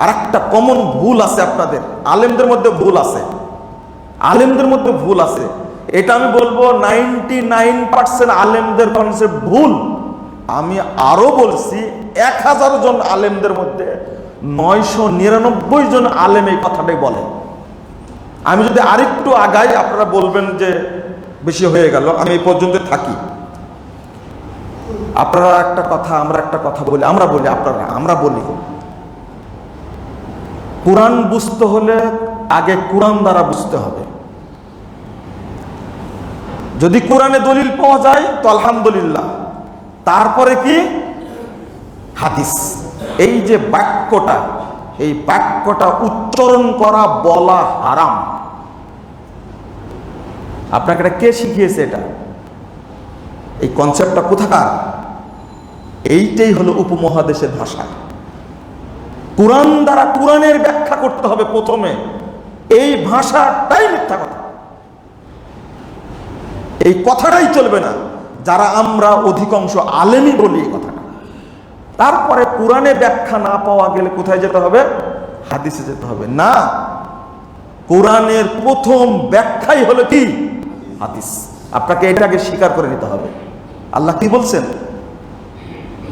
আর একটা কমন ভুল আছে আপনাদের, আলেমদের মধ্যে ভুল আছে, আলেমদের মধ্যে ভুল আছে। এটা আমি বলবো 99% আলেমদের কনসেপ্ট ভুল। আমি আরো বলছি 1000 জন আলেমদের মধ্যে 999 জন আলেম এই কথাটাই বলে। আমি যদি আরেকটু আগাই আপনারা বলবেন যে বেশি হয়ে গেল, আমি এই পর্যন্ত থাকি। আপনারা একটা কথা, আমরা একটা কথা বলি, আমরা বলি, আপনারা, আমরা বলি, কোরআন বুঝতে হলে আগে কোরআন দ্বারা বুঝতে হবে। যদি কোরআনে দলিল পাওয়া যায় তো আলহামদুলিল্লাহ, তারপরে কি হাদিস। এই যে বাক্যটা, এই বাক্যটা উচ্চারণ করা বলা হারাম। আপনাকে এটা কে শিখিয়েছে? এটা এই কনসেপ্টটা কোথাকার? এইটাই হলো উপমহাদেশের ভাষা। কোরআন দ্বারা কোরআনের ব্যাখ্যা করতে হবে প্রথমে, এই ভাষাটাই মিথ্যা কথা, এই কথাটাই চলবে না। যারা আমরা অধিকাংশ আলেমই বলি এই কথাটা। তারপরে কোরআনে ব্যাখ্যা না পাওয়া গেলে কোথায় যেতে হবে? হাদিসে যেতে হবে। না, কোরআনের প্রথম ব্যাখ্যাই হলো কি? হাদিস। আপনাকে এটাকে স্বীকার করে নিতে হবে। আল্লাহ কি বলছেন?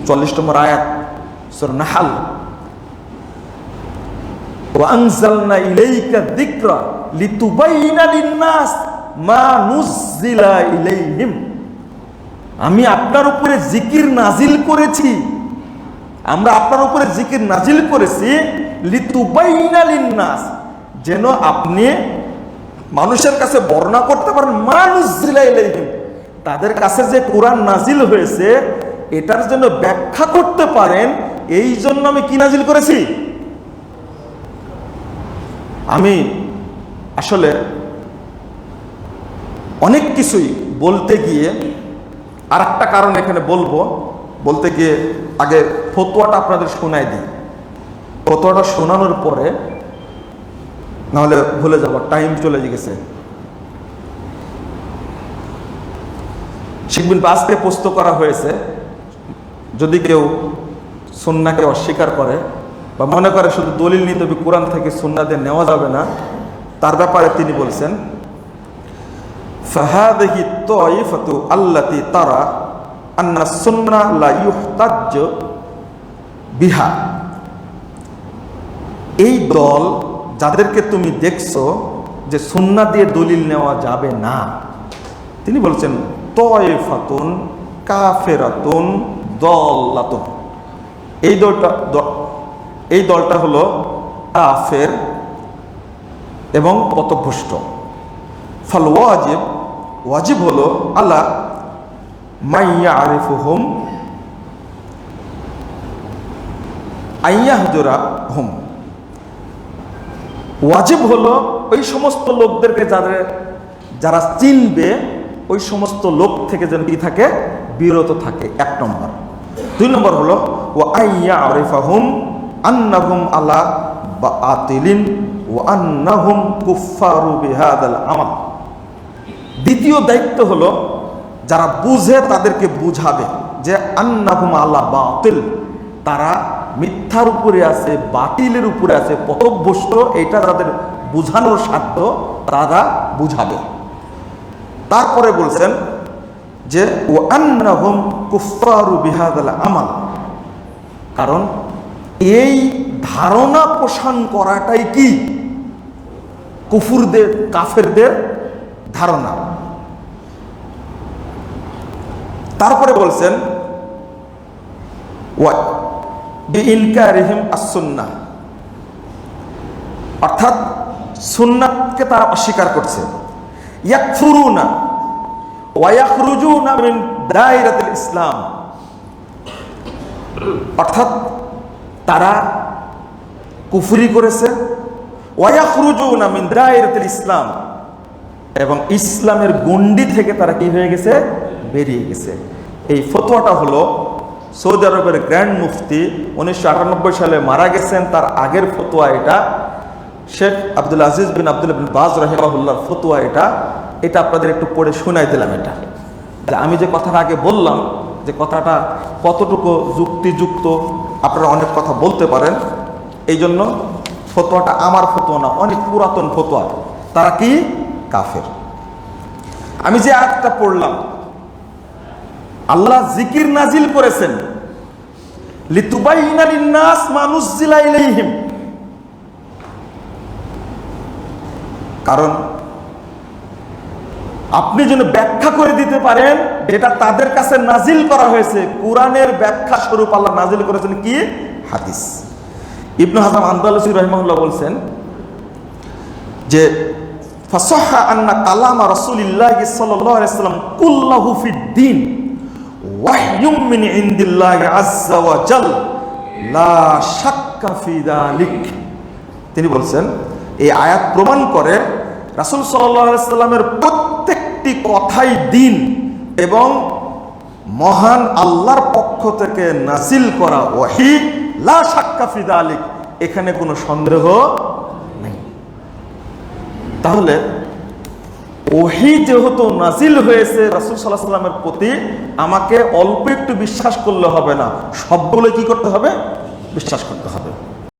40 নম্বর আয়াত সূরা নাহল, ওয়া আনজালনা ইলাইকা যিকরা লিতুবাইয়িনা লিন-নাস মা নুযিলা ইলাইহিম। আমি আপনার উপরে জিকির নাজিল করেছি, আমরা আপনার উপরে জিকির নাজিল করেছি লিতুবাইয়িনা লিন-নাস, যেন আপনি মানুষের কাছে বর্ণনা করতে পারেন মা নুযিলা ইলাইহিম, তাদের কাছে যে কোরআন নাজিল হয়েছে এটার জন্য ব্যাখ্যা করতে পারেন। এই জন্য আমি কি নাজিল করেছি? আমি আসলে অনেক কিছুই বলতে গিয়ে আর একটা কারণ এখানে বলতে গিয়ে আগে ফতোয়াটা আপনাদের শোনাই দিই। ফতোয়াটা শোনানোর পরে নাহলে ভুলে যাব, টাইম চলে গেছে। শেখ বিন বাজকে প্রশ্ন করা হয়েছে, যদি কেউ সুন্নাহকে অস্বীকার করে বা মনে করে শুধু দলিল নিতে হবে, কোরআন থেকে সুন্নাহ দিয়ে নেওয়া যাবে না, তার ব্যাপারে তিনি বলছেন ফাহাদিহি তাইফাতু আল্লাতী তারা আন্না সুন্নাহ লা ইহতাজ্জ বিহা। এই দল যাদেরকে তুমি দেখছো যে সুন্নাহ দিয়ে দলিল নেওয়া যাবে না, তিনি বলছেন তাইফাতুন কাফিরাতুন দাল্লাতুন। এই দলটা হলো কাফের এবং পথভ্রষ্ট। ফাল ওয়াজিব হলো আলা মাইয়া আরিফুহুম আইয়াহজুরা হুম, ওয়াজিব হলো ওই সমস্ত লোকদেরকে যারা চিনবে ওই সমস্ত লোক থেকে যেন কি থাকে? বিরত থাকে, 1 নম্বর। 2 নম্বর হলো ওয়া আইয়া আরিফাহুম আন্নাহুম আলা বাতিলিন ওয়া আন্নাহুম কুফফারু বিহাদাল আমাল। দ্বিতীয় দায়িত্ব হলো যারা বুঝে তাদেরকে বুঝাবে যে আন্নাহুম আলা বাতিল, তারা মিথ্যার উপরে আছে, বাতিলের উপরে আছে, পথভ্রষ্ট। এটা তাদের বুঝানোর সাধ্য, তারা বুঝাবে। তারপরে বলছেন যে ওয়া আন্নাহুম কুফফারু বিহাদাল আমাল, কারণ এই ধারণা পোষণ করাটাই কি? কুফুরদের, কাফেরদের ধারণা। তারপরে বলছেন ওয়া বিইনকারিহিম আস-সুন্নাহ, অর্থাৎ সুন্নাতকে তারা অস্বীকার করছে। ইয়াকফুরুনা ওয়া ইয়াখরুজুনা মিন দায়রাতিল ইসলাম, অর্থাৎ তারা কুফরি করেছে। ওয়া ইয়াখরুজুনা মিন দায়রাতিল ইসলাম, এবং ইসলামের গণ্ডি থেকে তারা কি হয়ে গেছে? বেরিয়ে গেছে। এই ফতোয়াটা হলো সৌদি আরবের গ্র্যান্ড মুফতি 1998 সালে মারা গেছেন, তার আগের ফতোয়া এটা। শেখ আব্দুল আজিজ বিন আব্দুল্লাহ বিন বাজ রাহিমাহুল্লাহর ফতোয়া এটা আপনাদের একটু পড়ে শোনাই দিলাম। এটা আমি যে কথাটা আগে বললাম, যে কথাটা কতটুকু যুক্তিযুক্ত, আপনারা অনেক কথা বলতে পারেন। এই জন্য ফতোয়াটা আমার ফতোয়া না, অনেক পুরাতন ফতোয়া। তারা কি কাফের। আমি যে আয়াতটা পড়লাম, আল্লাহ জিকির নাজিল করেছেন লিতুবাইয়িনা লিন-নাস মা নুযিলা ইলাইহিম, কারণ আপনি যেন ব্যাখ্যা করে দিতে পারেন যেটা তাদের কাছে নাজিল করা হয়েছে। কোরআনের ব্যাখ্যা স্বরূপ আল্লাহ নাজিল করেছেন কি? হাদিস। ইবনে হাজাম আন্দালুসি রাহিমাহুল্লাহ বলছেন যে ফাসাহা আন্না কালামা রাসূলিল্লাহ সাল্লাল্লাহু আলাইহি ওয়াসাল্লাম কুল্লুহু ফিদ-দীন ওয়াহয়ুম মিন ইনদিল্লাহি আযজা ওয়া জাল লা শাক্কা ফি যালিক। তিনি বলছেন এই আয়াত প্রমাণ করে রাসূল সাল্লাল্লাহু আলাইহি ওয়াসাল্লামের প্রত্যেকটি কথাই দ্বীন এবং মহান আল্লাহর পক্ষ থেকে নাজিল করা ওহী, লা শাক্কা ফি যালিক, এখানে কোনো সন্দেহ নেই। তাহলে ওহী যেহেতু নাজিল হয়েছে রাসূল সাল্লাল্লাহু আলাইহি ওয়াসাল্লামের প্রতি, আমাকে অল্প একটু বিশ্বাস করলে হবে না, সবগুলো কি করতে হবে? বিশ্বাস করতে হবে।